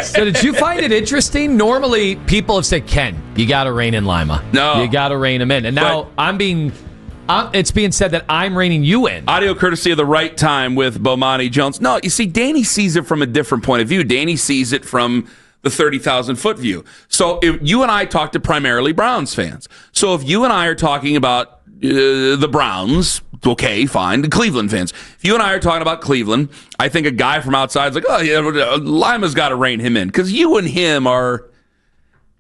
So did you find it interesting? Normally, people have said, Ken, you got to rein in Lima. No. You got to rein him in. And now it's being said that I'm reining you in. Audio courtesy of The Right Time with Bomani Jones. No, you see, Danny sees it from a different point of view. Danny sees it from the 30,000-foot view. So if you and I talk to primarily Browns fans. So if you and I are talking about the Browns, okay, fine. The Cleveland fans. If you and I are talking about Cleveland, I think a guy from outside is like, oh, yeah, Lima's got to rein him in. Because you and him are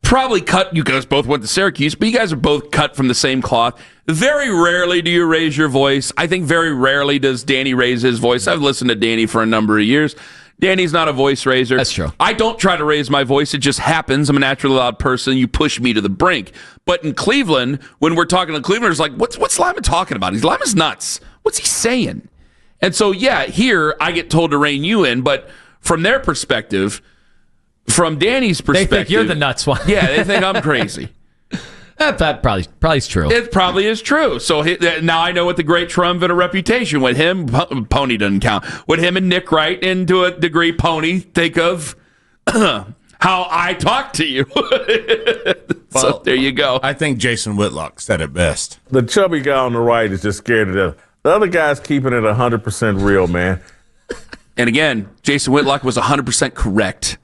probably cut. You guys both went to Syracuse, but you guys are both cut from the same cloth. Very rarely do you raise your voice. I think very rarely does Danny raise his voice. I've listened to Danny for a number of years. Danny's not a voice raiser. That's true. I don't try to raise my voice. It just happens. I'm a naturally loud person. You push me to the brink. But in Cleveland, when we're talking to Clevelanders, like, what's Lima talking about? Lima's nuts. What's he saying? And so, yeah, here I get told to rein you in. But from their perspective, from Danny's perspective, they think you're the nuts one. Yeah, they think I'm crazy. That probably is true. It probably is true. So now I know what the great triumvirate reputation with him. Pony doesn't count. With him and Nick Wright, and to a degree, Pony, think of how I talk to you. So there you go. I think Jason Whitlock said it best. The chubby guy on the right is just scared to death. The other guy's keeping it 100% real, man. And again, Jason Whitlock was 100% correct.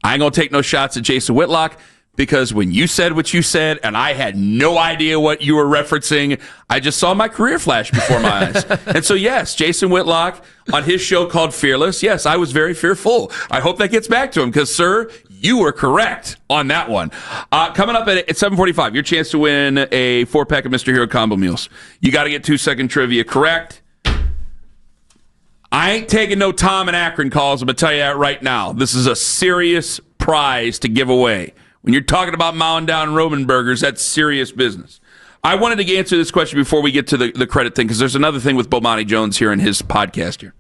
I ain't going to take no shots at Jason Whitlock, because when you said what you said and I had no idea what you were referencing, I just saw my career flash before my eyes. And so, yes, Jason Whitlock on his show called Fearless, yes, I was very fearful. I hope that gets back to him because, sir, you were correct on that one. Coming up at 7:45, your chance to win a 4-pack of Mr. Hero combo meals. You got to get 2-second trivia correct. I ain't taking no Tom and Akron calls. I'm going to tell you that right now. This is a serious prize to give away. When you're talking about mowing down Roman burgers, that's serious business. I wanted to answer this question before we get to the credit thing, because there's another thing with Bomani Jones here in his podcast here.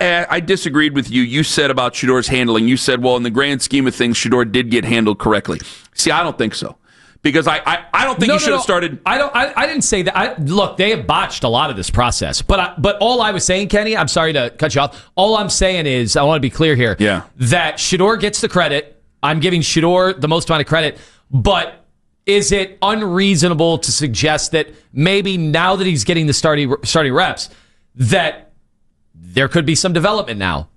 I disagreed with you. You said about Shedeur's handling. You said, well, in the grand scheme of things, Shedeur did get handled correctly. See, I don't think so. Because I don't think you should have started. I didn't say that. Look, they have botched a lot of this process. But all I was saying, Kenny, I'm sorry to cut you off. All I'm saying is, I want to be clear here, that Shedeur gets the credit. I'm giving Shedeur the most amount of credit, but is it unreasonable to suggest that maybe now that he's getting the starting reps, that there could be some development now,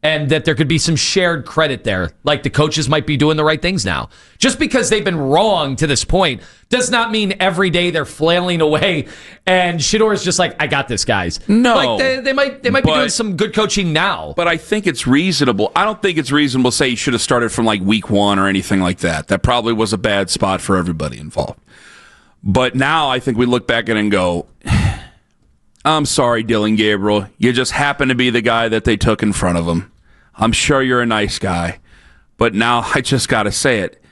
and that there could be some shared credit there, like the coaches might be doing the right things now? Just because they've been wrong to this point does not mean every day they're flailing away and Shedeur is just like, I got this, guys. No. Like they might be doing some good coaching now. But I think it's reasonable. I don't think it's reasonable to say you should have started from like week 1 or anything like that. That probably was a bad spot for everybody involved. But now I think we look back at it and go, I'm sorry, Dylan Gabriel. You just happen to be the guy that they took in front of him. I'm sure you're a nice guy. But now I just got to say it.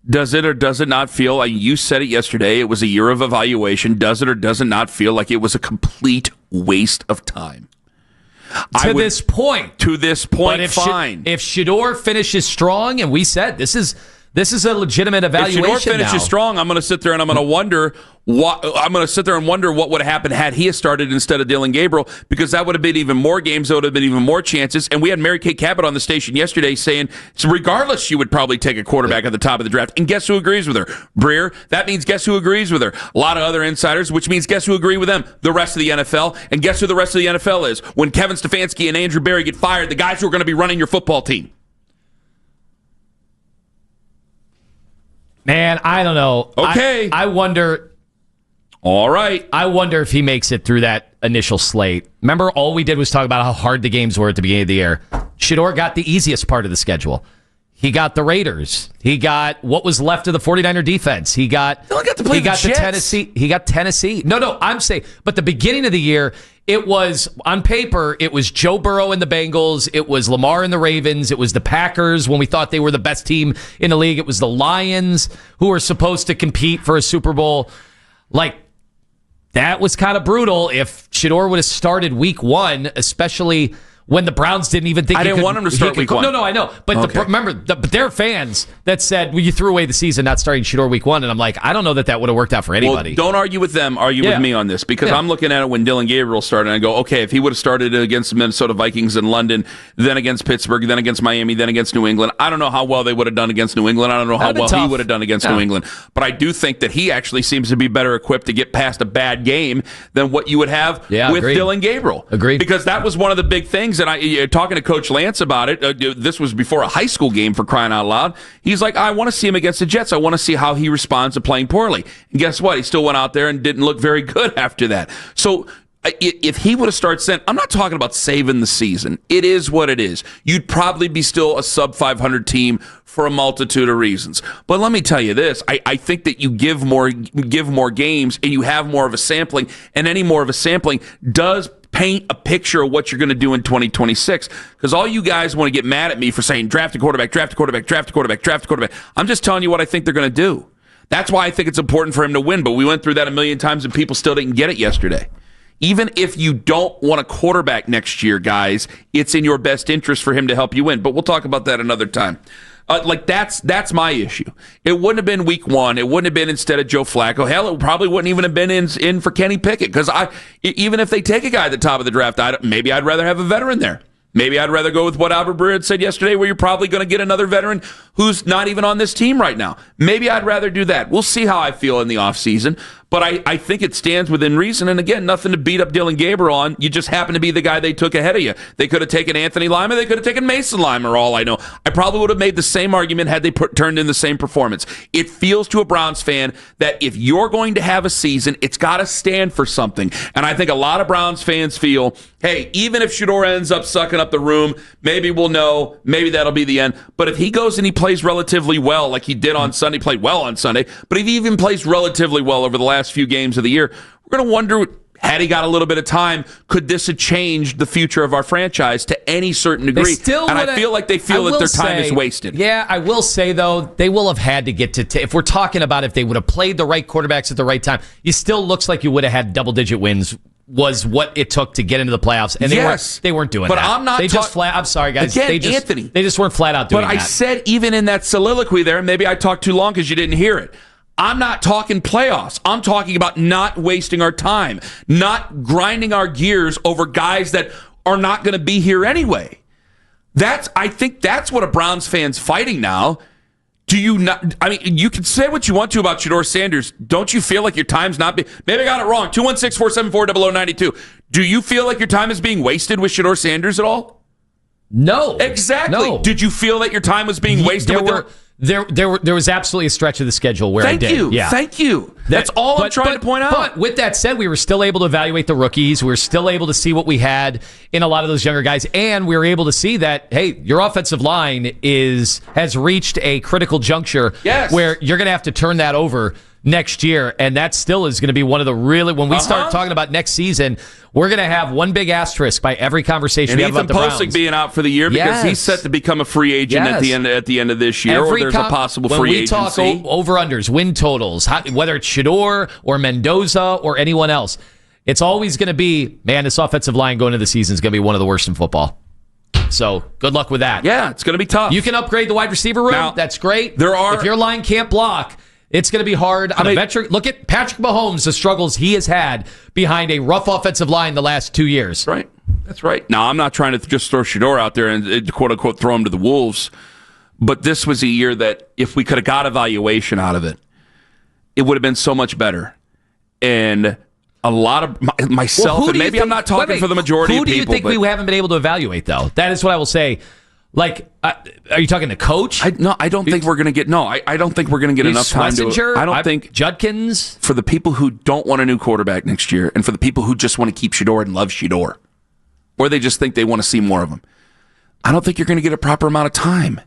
Does it or does it not feel like, you said it yesterday, it was a year of evaluation. Does it or does it not feel like it was a complete waste of time? To this point, but fine. If Shedeur finishes strong, and we said this is a legitimate evaluation. If Shedeur finishes strong, I'm going to sit there and I'm going to wonder what would have happened had he started instead of Dylan Gabriel, because that would have been even more games. There would have been even more chances. And we had Mary Kay Cabot on the station yesterday saying, so regardless, she would probably take a quarterback at the top of the draft. And guess who agrees with her? Breer. That means guess who agrees with her? A lot of other insiders, which means guess who agree with them? The rest of the NFL. And guess who the rest of the NFL is? When Kevin Stefanski and Andrew Berry get fired, the guys who are going to be running your football team. Man, I don't know. Okay. I wonder. All right. I wonder if he makes it through that initial slate. Remember, all we did was talk about how hard the games were at the beginning of the year. Shedeur got the easiest part of the schedule. He got the Raiders. He got what was left of the 49er defense. He got the Tennessee. He got Tennessee. No, I'm saying, but the beginning of the year, it was, on paper, it was Joe Burrow and the Bengals. It was Lamar and the Ravens. It was the Packers when we thought they were the best team in the league. It was the Lions who were supposed to compete for a Super Bowl. Like, that was kind of brutal. If Shedeur would have started week 1, especially when the Browns didn't even think I didn't want him to start week 1. No, I know. But remember, but there are fans that said, well, you threw away the season not starting Shedeur week 1. And I'm like, I don't know that would have worked out for anybody. Well, don't argue with them. Argue with me on this. Because I'm looking at it when Dylan Gabriel started, and I go, okay, if he would have started against the Minnesota Vikings in London, then against Pittsburgh, then against Miami, then against New England, I don't know how well they would have done against New England. I don't know how well he would have done against New England. But I do think that he actually seems to be better equipped to get past a bad game than what you would have with Dylan Gabriel. Agreed. Because that was one of the big things, and talking to Coach Lance about it, this was before a high school game, for crying out loud. He's like, I want to see him against the Jets. I want to see how he responds to playing poorly. And guess what? He still went out there and didn't look very good after that. So if he would have started then, I'm not talking about saving the season. It is what it is. You'd probably be still a sub 500 team for a multitude of reasons. But let me tell you this. I think that you give more games and you have more of a sampling, and any more of a sampling does paint a picture of what you're going to do in 2026. Because all you guys want to get mad at me for saying draft a quarterback, draft a quarterback, draft a quarterback, draft a quarterback. I'm just telling you what I think they're going to do. That's why I think it's important for him to win. But we went through that a million times and people still didn't get it yesterday. Even if you don't want a quarterback next year, guys, it's in your best interest for him to help you win. But we'll talk about that another time. That's my issue. It wouldn't have been week 1. It wouldn't have been instead of Joe Flacco. Hell, it probably wouldn't even have been in for Kenny Pickett. Because even if they take a guy at the top of the draft, maybe I'd rather have a veteran there. Maybe I'd rather go with what Albert Breer had said yesterday, where you're probably going to get another veteran who's not even on this team right now. Maybe I'd rather do that. We'll see how I feel in the offseason. But I think it stands within reason. And again, nothing to beat up Dylan Gabriel on. You just happen to be the guy they took ahead of you. They could have taken Anthony Lima. They could have taken Mason Lima, all I know. I probably would have made the same argument had they turned in the same performance. It feels to a Browns fan that if you're going to have a season, it's got to stand for something. And I think a lot of Browns fans feel, hey, even if Shedeur ends up sucking up the room, maybe we'll know. Maybe that'll be the end. But if he goes and he plays relatively well, like he did on Sunday, played well on Sunday, but if he even plays relatively well over the last few games of the year, we're going to wonder, had he got a little bit of time, could this have changed the future of our franchise to any certain degree? I feel like they feel that their time is wasted. Yeah, I will say, though, they will have had to get to if we're talking about if they would have played the right quarterbacks at the right time, it still looks like you would have had double-digit wins was what it took to get into the playoffs, and they weren't doing that. But I'm not. I'm sorry, guys. Again, Anthony, they just weren't flat out doing that. But I said even in that soliloquy there, maybe I talked too long because you didn't hear it. I'm not talking playoffs. I'm talking about not wasting our time, not grinding our gears over guys that are not going to be here anyway. I think that's what a Browns fan's fighting now. Do you not? I mean, you can say what you want to about Shedeur Sanders. Don't you feel like your time's not being... Maybe I got it wrong. 216-474-0092. Do you feel like your time is being wasted with Shedeur Sanders at all? No. Exactly. No. Did you feel that your time was being wasted There was absolutely a stretch of the schedule where I did. Thank you. That's all I'm trying to point out. But with that said, we were still able to evaluate the rookies. We were still able to see what we had in a lot of those younger guys. And we were able to see that, hey, your offensive line has reached a critical juncture where you're going to have to turn that over next year. And that still is going to be one of the when we start talking about next season, we're going to have one big asterisk by every conversation we have about the Browns. And Ethan Posick being out for the year because he's set to become a free agent at the end of this year, or there's a possible free agency. When we talk over-unders, win totals, whether it's Shedeur or Mendoza or anyone else, it's always going to be, man, this offensive line going into the season is going to be one of the worst in football. So good luck with that. Yeah, it's going to be tough. You can upgrade the wide receiver room. Now, that's great. If your line can't block, it's going to be hard. Look at Patrick Mahomes, the struggles he has had behind a rough offensive line the last 2 years. That's right. Now, I'm not trying to just throw Shedeur out there and quote-unquote throw him to the wolves, but this was a year that if we could have got a valuation out of it, it would have been so much better. And a lot of myself, and maybe I'm not talking for the majority of people. Who do you think we haven't been able to evaluate, though? That is what I will say. Like, are you talking to coach? I don't think we're going to get. No, I don't think we're going to get enough time to. I don't think Judkins. For the people who don't want a new quarterback next year, and for the people who just want to keep Shedeur and love Shedeur, or they just think they want to see more of him, I don't think you're going to get a proper amount of time.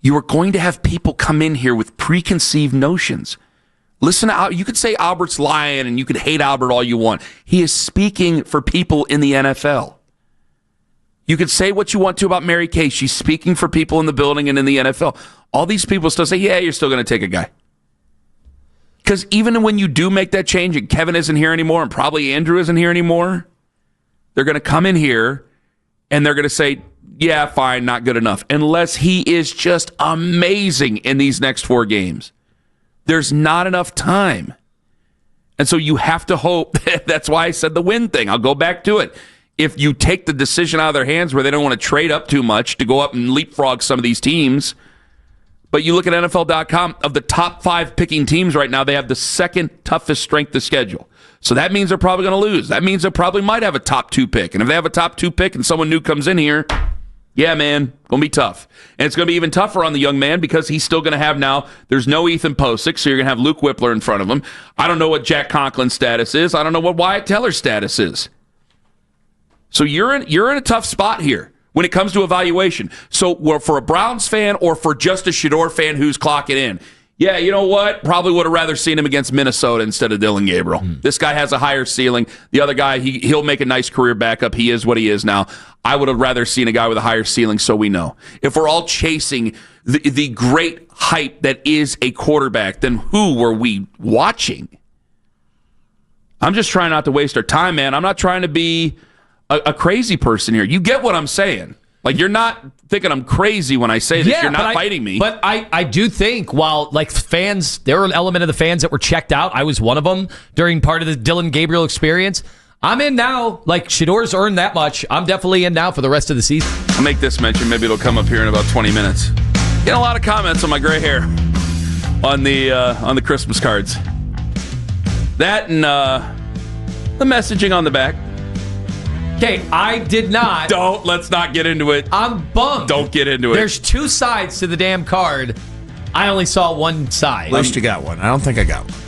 You are going to have people come in here with preconceived notions. Listen to you could say Albert's lying, and you could hate Albert all you want. He is speaking for people in the NFL. You could say what you want to about Mary Kay. She's speaking for people in the building and in the NFL. All these people still say, yeah, you're still going to take a guy. Because even when you do make that change, and Kevin isn't here anymore, and probably Andrew isn't here anymore, they're going to come in here and they're going to say, yeah, fine, not good enough, unless he is just amazing in these next 4 games. There's not enough time. And so you have to hope. That's why I said the win thing. I'll go back to it. If you take the decision out of their hands where they don't want to trade up too much to go up and leapfrog some of these teams, but you look at NFL.com, of the top 5 picking teams right now, they have the second toughest strength of schedule. So that means they're probably going to lose. That means they probably might have a top 2 pick. And if they have a top 2 pick and someone new comes in here, yeah, man, going to be tough. And it's going to be even tougher on the young man because he's still going to have now, there's no Ethan Posick, so you're going to have Luke Whippler in front of him. I don't know what Jack Conklin's status is. I don't know what Wyatt Teller's status is. So you're in a tough spot here when it comes to evaluation. So for a Browns fan or for just a Shedeur fan who's clocking in, yeah, you know what? Probably would have rather seen him against Minnesota instead of Dylan Gabriel. This guy has a higher ceiling. The other guy, he'll make a nice career backup. He is what he is now. I would have rather seen a guy with a higher ceiling, so we know. If we're all chasing the great hype that is a quarterback, then who were we watching? I'm just trying not to waste our time, man. I'm not trying to be a crazy person here. You get what I'm saying. Like, you're not thinking I'm crazy when I say this. You're not fighting me. But I do think, while, like, fans, there were an element of the fans that were checked out. I was one of them during part of the Dylan Gabriel experience. I'm in now. Like, Shedeur's earned that much. I'm definitely in now for the rest of the season. I'll make this mention. Maybe it'll come up here in about 20 minutes. Getting a lot of comments on my gray hair on the Christmas cards. That and the messaging on the back. Okay, I did not. Let's not get into it. I'm bummed. Don't get into it. There's 2 sides to the damn card. I only saw one side. At least you got one. I don't think I got one.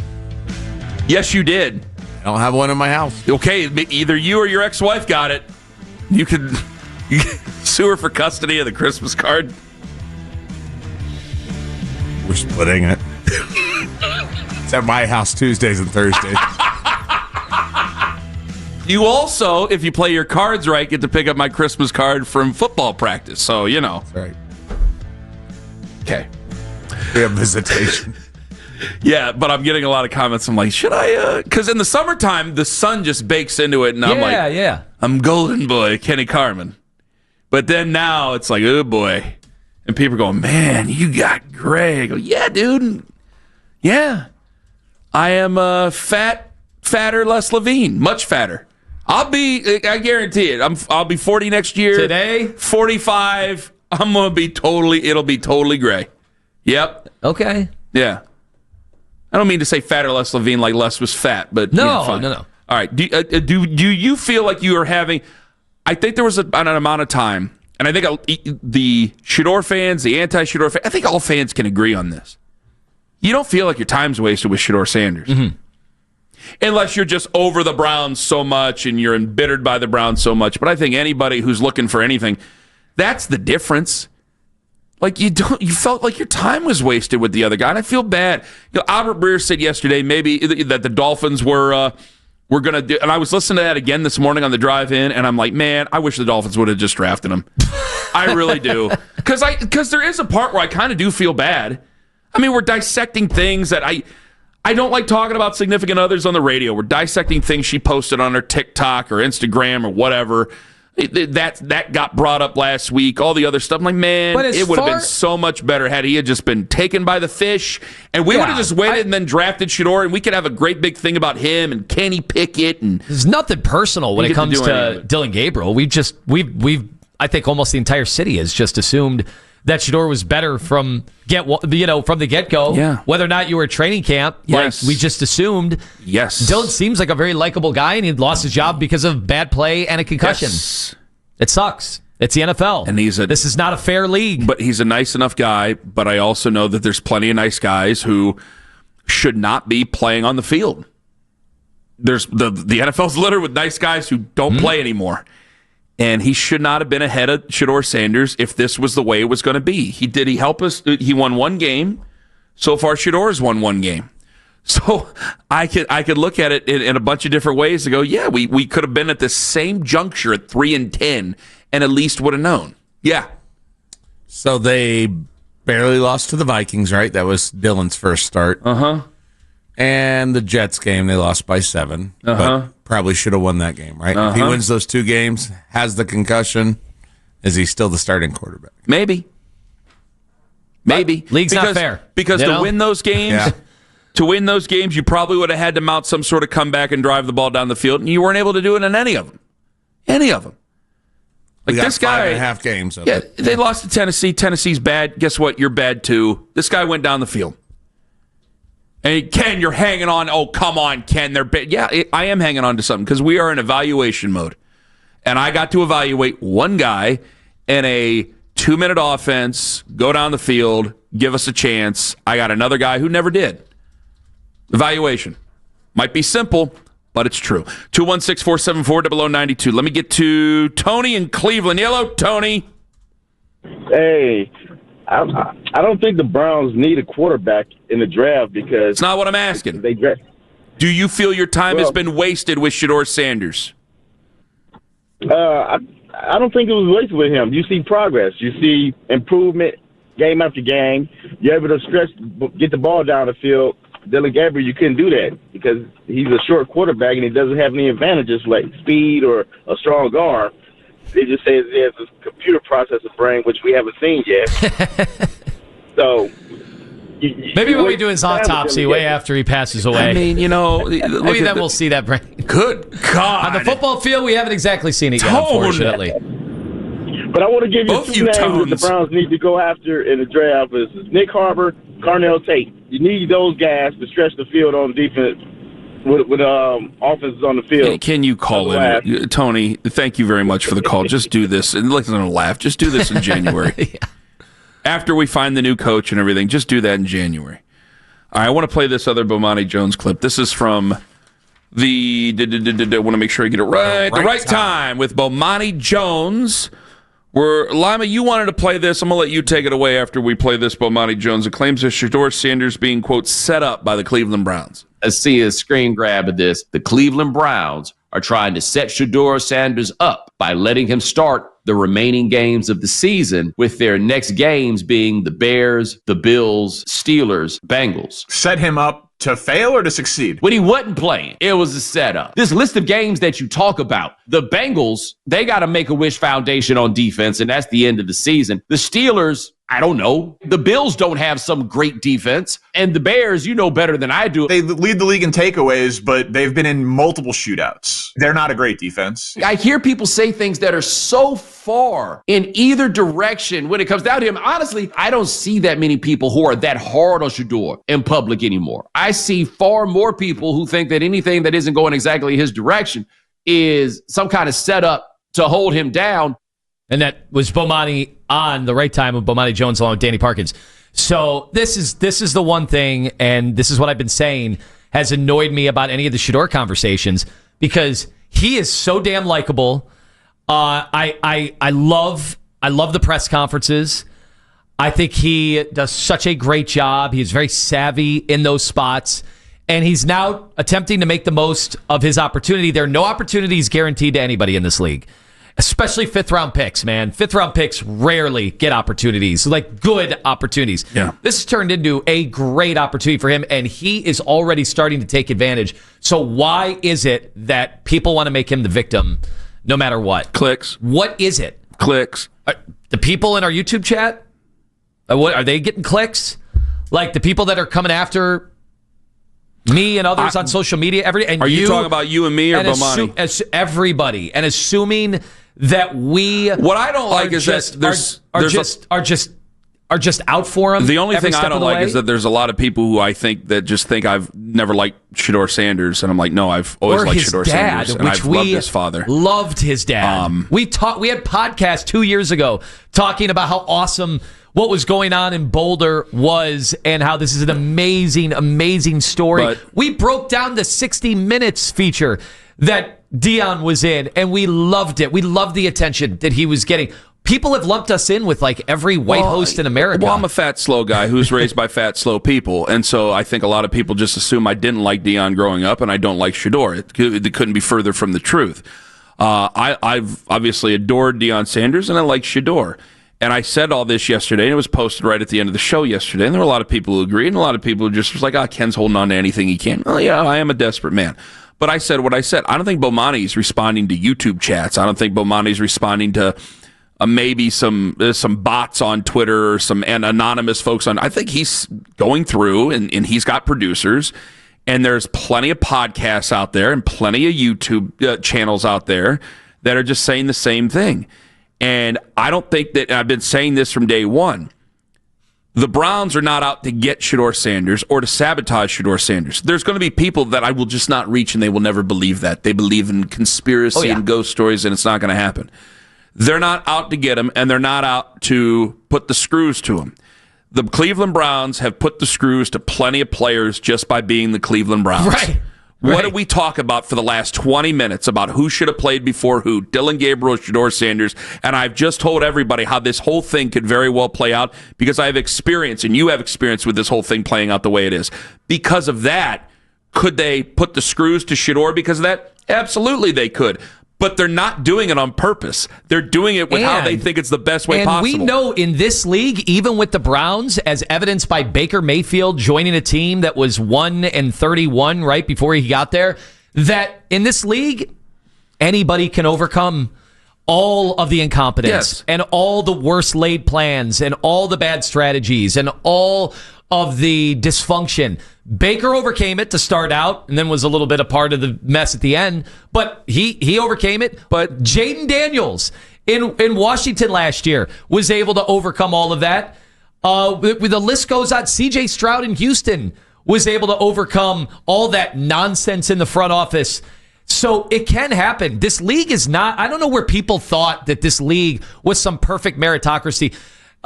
Yes, you did. I don't have one in my house. Okay, either you or your ex-wife got it. You could sue her for custody of the Christmas card. We're splitting it. It's at my house Tuesdays and Thursdays. You also, if you play your cards right, get to pick up my Christmas card from football practice. So, you know. That's right. Okay. We have visitation. Yeah, but I'm getting a lot of comments. I'm like, should I? Because in the summertime, the sun just bakes into it, and I'm like, I'm golden boy, Kenny Carmen. But then now it's like, oh boy. And people are going, man, you got gray. I go, yeah, dude. Yeah. I am fatter, Les Levine. Much fatter. I guarantee it. I'll be 40 next year. Today? 45. I'm going to be it'll be totally gray. Yep. Okay. Yeah. I don't mean to say fatter Les Levine like Les was fat, but no. All right. Do you feel like you are having? I think there was an amount of time, and I think the Shedeur fans, the anti-Shedeur fans, I think all fans can agree on this. You don't feel like your time's wasted with Shedeur Sanders. Mm-hmm. Unless you're just over the Browns so much and you're embittered by the Browns so much. But I think anybody who's looking for anything, that's the difference. Like, you felt like your time was wasted with the other guy, and I feel bad. Albert Breer said yesterday maybe that the Dolphins were going to do, and I was listening to that again this morning on the drive in, and I'm like, man, I wish the Dolphins would have just drafted him. I really do. Because there is a part where I kind of do feel bad. I mean, we're dissecting things that I don't like talking about significant others on the radio. We're dissecting things she posted on her TikTok or Instagram or whatever. That got brought up last week. All the other stuff. I'm like, man, it would have been so much better had he had just been taken by the fish, and we would have just waited and then drafted Shedeur, and we could have a great big thing about him and Kenny Pickett. And there's nothing personal when it comes to Dylan Gabriel. We've I think almost the entire city has just assumed that Shedeur was better from the get-go. Yeah. Whether or not you were at training camp, yes. Like we just assumed. Yes. Dylan seems like a very likable guy, and he lost his job because of bad play and a concussion. Yes. It sucks. It's the NFL. And this is not a fair league. But he's a nice enough guy, but I also know that there's plenty of nice guys who should not be playing on the field. There's the NFL's littered with nice guys who don't play anymore. And he should not have been ahead of Shedeur Sanders if this was the way it was going to be. He help us. He won one game. So far, Shedeur's won one game. So I could look at it in a bunch of different ways to go, yeah, we could have been at the same juncture at 3-10 and at least would have known. Yeah. So they barely lost to the Vikings, right? That was Dylan's first start. Uh-huh. And the Jets game, they lost by 7. Uh-huh. But probably should have won that game, right? If he wins those 2 games, has the concussion, Is he still the starting quarterback? Maybe. League's not fair. Because to win those games, you probably would have had to mount some sort of comeback and drive the ball down the field, and you weren't able to do it in any of them. Like this guy, 5.5 games. They lost to Tennessee. Tennessee's bad. Guess what? You're bad too. This guy went down the field. And Ken, you're hanging on. Oh, come on, Ken. They're bad. Yeah, I am hanging on to something because we are in evaluation mode. And I got to evaluate one guy in a 2-minute offense, go down the field, give us a chance. I got another guy who never did. Evaluation. Might be simple, but it's true. 216-474-0092. Let me get to Tony in Cleveland. Hello, Tony. Hey, I don't think the Browns need a quarterback in the draft because... It's not what I'm asking. They draft. Do you feel your time has been wasted with Shedeur Sanders? I don't think it was wasted with him. You see progress. You see improvement game after game. You're able to get the ball down the field. Dylan Gabriel, you couldn't do that because he's a short quarterback and he doesn't have any advantages like speed or a strong arm. They just say he has a computer processor brain, which we haven't seen yet. So maybe when we do his autopsy way after he passes away. I mean, maybe then we'll see that brain. Good God. On the football field, we haven't exactly seen it yet, unfortunately. But I want to give you Both two names that the Browns need to go after in the draft is Nick Harbor, Carnell Tate. You need those guys to stretch the field on defense with offenses on the field. Can you call in? Tony, thank you very much for the call. Just do this. And listen to laugh. Just do this in January. Yeah. After we find the new coach and everything, just do that in January. All right, I want to play this other Bomani Jones clip. This is from I want to make sure I get it right. The right time with Bomani Jones. Lima, you wanted to play this. I'm going to let you take it away after we play this Bomani Jones. It claims that Shedeur Sanders being, quote, set up by the Cleveland Browns. Let's see a screen grab of this. The Cleveland Browns are trying to set Shedeur Sanders up by letting him start the remaining games of the season, with their next games being the Bears, the Bills, Steelers, Bengals. Set him up to fail or to succeed? When he wasn't playing, it was a setup. This list of games that you talk about, the Bengals, they got to make a wish foundation on defense, and that's the end of the season. The Steelers, I don't know. The Bills don't have some great defense. And the Bears, you know better than I do. They lead the league in takeaways, but they've been in multiple shootouts. They're not a great defense. I hear people say things that are so far in either direction when it comes down to him. Honestly, I don't see that many people who are that hard on Shedeur in public anymore. I see far more people who think that anything that isn't going exactly his direction is some kind of setup to hold him down. And that was Bomani on the right time of Bomani Jones along with Danny Parkins. So this is the one thing, and this is what I've been saying, has annoyed me about any of the Shedeur conversations, because he is so damn likable. I love the press conferences. I think he does such a great job. He's very savvy in those spots. And he's now attempting to make the most of his opportunity. There are no opportunities guaranteed to anybody in this league. Especially fifth-round picks, man. Fifth-round picks rarely get opportunities, like good opportunities. Yeah. This has turned into a great opportunity for him, and he is already starting to take advantage. So why is it that people want to make him the victim no matter what? Clicks. What is it? Clicks. The people in our YouTube chat, are they getting clicks? Like the people that are coming after me and others on social media every day? Are you talking about you and me or Bomani? Everybody. And assuming that what I don't like is that are just out for him. The only thing I don't like is that there's a lot of people who I think that just think I've never liked Shedeur Sanders, and I'm like, no, I've always liked Shedeur Sanders, and I've loved his father. Loved his dad. We had podcasts 2 years ago talking about how awesome what was going on in Boulder was, and how this is an amazing, amazing story. But we broke down the 60 Minutes feature that Dion was in, and we loved it. We loved the attention that he was getting. People have lumped us in with like every white host in America. Well, I'm a fat, slow guy who's raised by fat, slow people. And so I think a lot of people just assume I didn't like Dion growing up and I don't like Shedeur. It couldn't be further from the truth. I've obviously adored Deion Sanders, and I like Shedeur. And I said all this yesterday, and it was posted right at the end of the show yesterday. And there were a lot of people who agreed, and a lot of people who just was like, Ken's holding on to anything he can. Well, yeah, I am a desperate man. But I said what I said. I don't think Bomani's responding to YouTube chats. I don't think Bomani's responding to maybe some bots on Twitter or and anonymous folks on. I think he's going through and he's got producers, and there's plenty of podcasts out there and plenty of YouTube channels out there that are just saying the same thing. And I don't think that, I've been saying this from day one, the Browns are not out to get Shedeur Sanders or to sabotage Shedeur Sanders. There's going to be people that I will just not reach, and they will never believe that. They believe in conspiracy and ghost stories, and it's not going to happen. They're not out to get him, and they're not out to put the screws to him. The Cleveland Browns have put the screws to plenty of players just by being the Cleveland Browns. Right. What did we talk about for the last 20 minutes about who should have played before who? Dylan Gabriel, Shedeur Sanders. And I've just told everybody how this whole thing could very well play out because I have experience, and you have experience with this whole thing playing out the way it is. Because of that, could they put the screws to Shedeur because of that? Absolutely they could. But they're not doing it on purpose. They're doing it with how they think it's the best way possible. And we know in this league, even with the Browns, as evidenced by Baker Mayfield joining a team that was 1-31 right before he got there, that in this league, anybody can overcome all of the incompetence and all the worst laid plans and all the bad strategies and all of the dysfunction. Baker overcame it to start out and then was a little bit a part of the mess at the end, but he overcame it. But Jaden Daniels in Washington last year was able to overcome all of that. The list goes on. CJ Stroud in Houston was able to overcome all that nonsense in the front office. So it can happen. This league is not, I don't know where people thought that this league was some perfect meritocracy.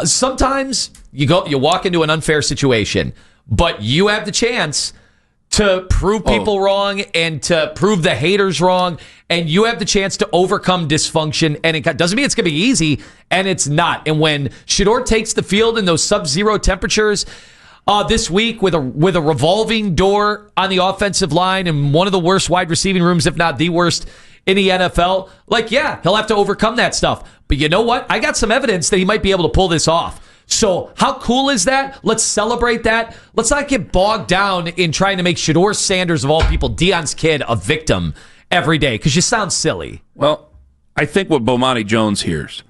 Sometimes you walk into an unfair situation, but you have the chance to prove people wrong and to prove the haters wrong, and you have the chance to overcome dysfunction. And it doesn't mean it's going to be easy, and it's not. And when Shedeur takes the field in those sub-zero temperatures this week with a revolving door on the offensive line and one of the worst wide receiving rooms, if not the worst in the NFL, he'll have to overcome that stuff. But you know what? I got some evidence that he might be able to pull this off. So how cool is that? Let's celebrate that. Let's not get bogged down in trying to make Shedeur Sanders, of all people, Deion's kid, a victim every day, because you sound silly. Well, I think what Bomani Jones hears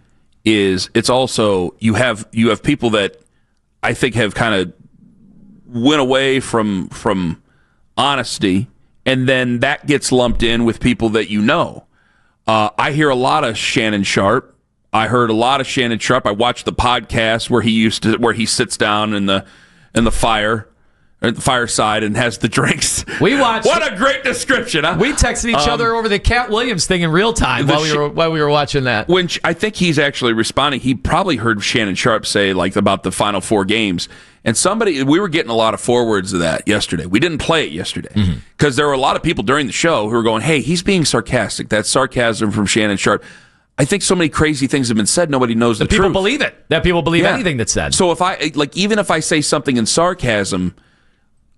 is it's also you have people that I think have kind of went away from honesty, and then that gets lumped in with people that you know. I hear a lot of Shannon Sharp. I heard a lot of Shannon Sharp. I watched the podcast where he sits down in the fireside and has the drinks. We watched. What a great description! Huh? We texted each other over the Cat Williams thing in real time while we were watching that. When I think he's actually responding, he probably heard Shannon Sharp say about the final 4 games. And we were getting a lot of forwards of that yesterday. We didn't play it yesterday because there were a lot of people during the show who were going, "Hey, he's being sarcastic." That's sarcasm from Shannon Sharp. I think so many crazy things have been said, nobody knows the truth. People believe it. That people believe anything that's said. So even if I say something in sarcasm,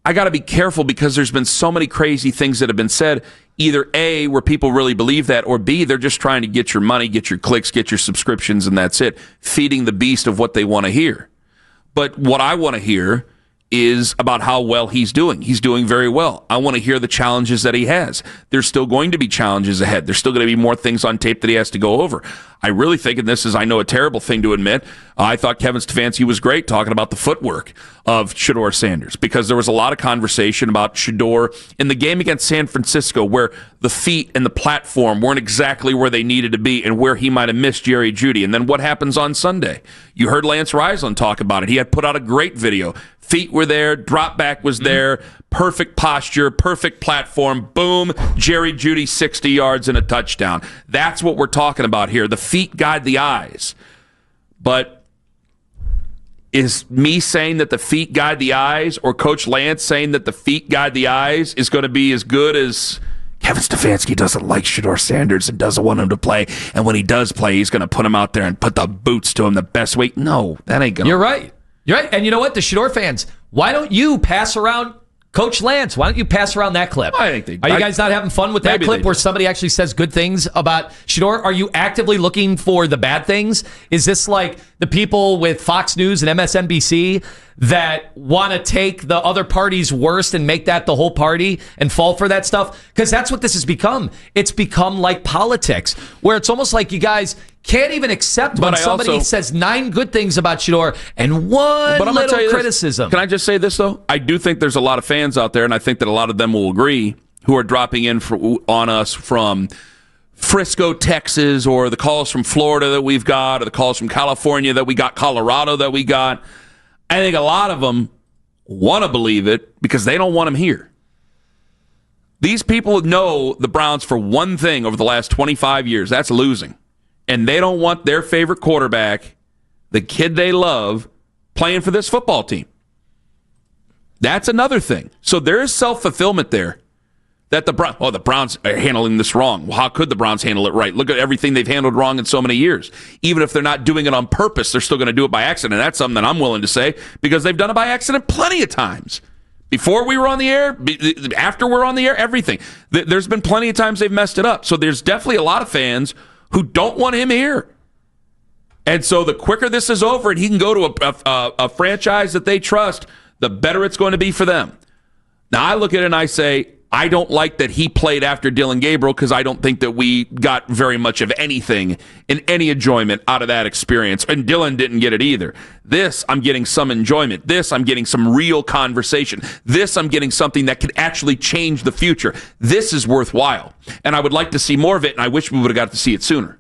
I got to be careful because there's been so many crazy things that have been said, either A, where people really believe that, or B, they're just trying to get your money, get your clicks, get your subscriptions, and that's it, feeding the beast of what they want to hear. But what I want to hear is about how well he's doing. He's doing very well. I want to hear the challenges that he has. There's still going to be challenges ahead. There's still going to be more things on tape that he has to go over. I really think, and this is, I know, a terrible thing to admit, I thought Kevin Stefanski was great talking about the footwork of Shedeur Sanders because there was a lot of conversation about Shedeur in the game against San Francisco where the feet and the platform weren't exactly where they needed to be and where he might have missed Jerry Jeudy. And then what happens on Sunday? You heard Lance Reisland talk about it. He had put out a great video. Feet were there, drop back was there, perfect posture, perfect platform, boom, Jerry Jeudy 60 yards and a touchdown. That's what we're talking about here. The feet guide the eyes. But is me saying that the feet guide the eyes or Coach Lance saying that the feet guide the eyes is going to be as good as Kevin Stefanski doesn't like Shedeur Sanders and doesn't want him to play, and when he does play, he's going to put him out there and put the boots to him the best way? No, that ain't going to. You're right. You're right. And you know what? The Shedeur fans, why don't you pass around Coach Lance? Why don't you pass around that clip? I think they do. Are you guys not having fun with that clip where somebody actually says good things about Shedeur? Are you actively looking for the bad things? Is this like the people with Fox News and MSNBC that want to take the other party's worst and make that the whole party and fall for that stuff? Because that's what this has become. It's become like politics, where it's almost like you guys can't even accept when somebody says 9 good things about Shedeur and one little criticism. Can I just say this, though? I do think there's a lot of fans out there, and I think that a lot of them will agree, who are dropping in on us from Frisco, Texas, or the calls from Florida that we've got, or the calls from California that we got, Colorado that we got. I think a lot of them want to believe it because they don't want him here. These people know the Browns for one thing over the last 25 years. That's losing. And they don't want their favorite quarterback, the kid they love, playing for this football team. That's another thing. So there is self-fulfillment there. That the Browns are handling this wrong. Well, how could the Browns handle it right? Look at everything they've handled wrong in so many years. Even if they're not doing it on purpose, they're still going to do it by accident. That's something that I'm willing to say because they've done it by accident plenty of times. Before we were on the air, after we're on the air, everything. There's been plenty of times they've messed it up. So there's definitely a lot of fans who don't want him here. And so the quicker this is over and he can go to a franchise that they trust, the better it's going to be for them. Now, I look at it and I say, I don't like that he played after Dylan Gabriel because I don't think that we got very much of anything in any enjoyment out of that experience. And Dylan didn't get it either. This, I'm getting some enjoyment. This, I'm getting some real conversation. This, I'm getting something that could actually change the future. This is worthwhile. And I would like to see more of it, and I wish we would have got to see it sooner.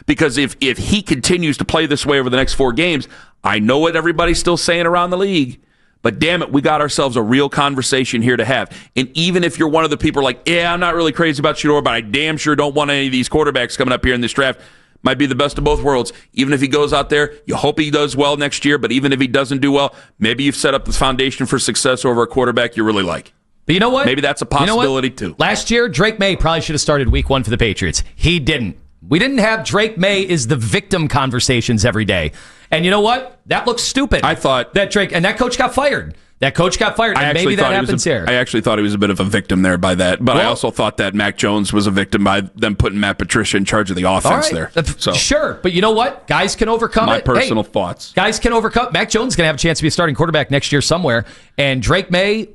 Because if he continues to play this way over the next 4 games, I know what everybody's still saying around the league. But damn it, we got ourselves a real conversation here to have. And even if you're one of the people like, yeah, I'm not really crazy about Shedeur, but I damn sure don't want any of these quarterbacks coming up here in this draft. Might be the best of both worlds. Even if he goes out there, you hope he does well next year. But even if he doesn't do well, maybe you've set up the foundation for success over a quarterback you really like. But you know what? Maybe that's a possibility too. Last year, Drake May probably should have started week 1 for the Patriots. He didn't. We didn't have Drake May is the victim conversations every day. And you know what? That looks stupid. I thought that and that coach got fired. And maybe that happens here. I actually thought he was a bit of a victim there by that, but I also thought that Mac Jones was a victim by them putting Matt Patricia in charge of the offense there. So sure, but you know what? Guys can overcome it. My personal thoughts. Guys can overcome. Mac Jones is going to have a chance to be a starting quarterback next year somewhere, and Drake May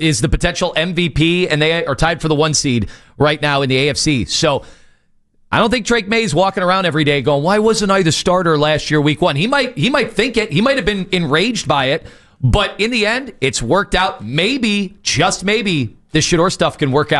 is the potential MVP, and they are tied for the 1 seed right now in the AFC. So I don't think Drake May's walking around every day going, "Why wasn't I the starter last year, week 1?" He might think it. He might have been enraged by it. But in the end, it's worked out. Maybe, just maybe, this Shedeur stuff can work out.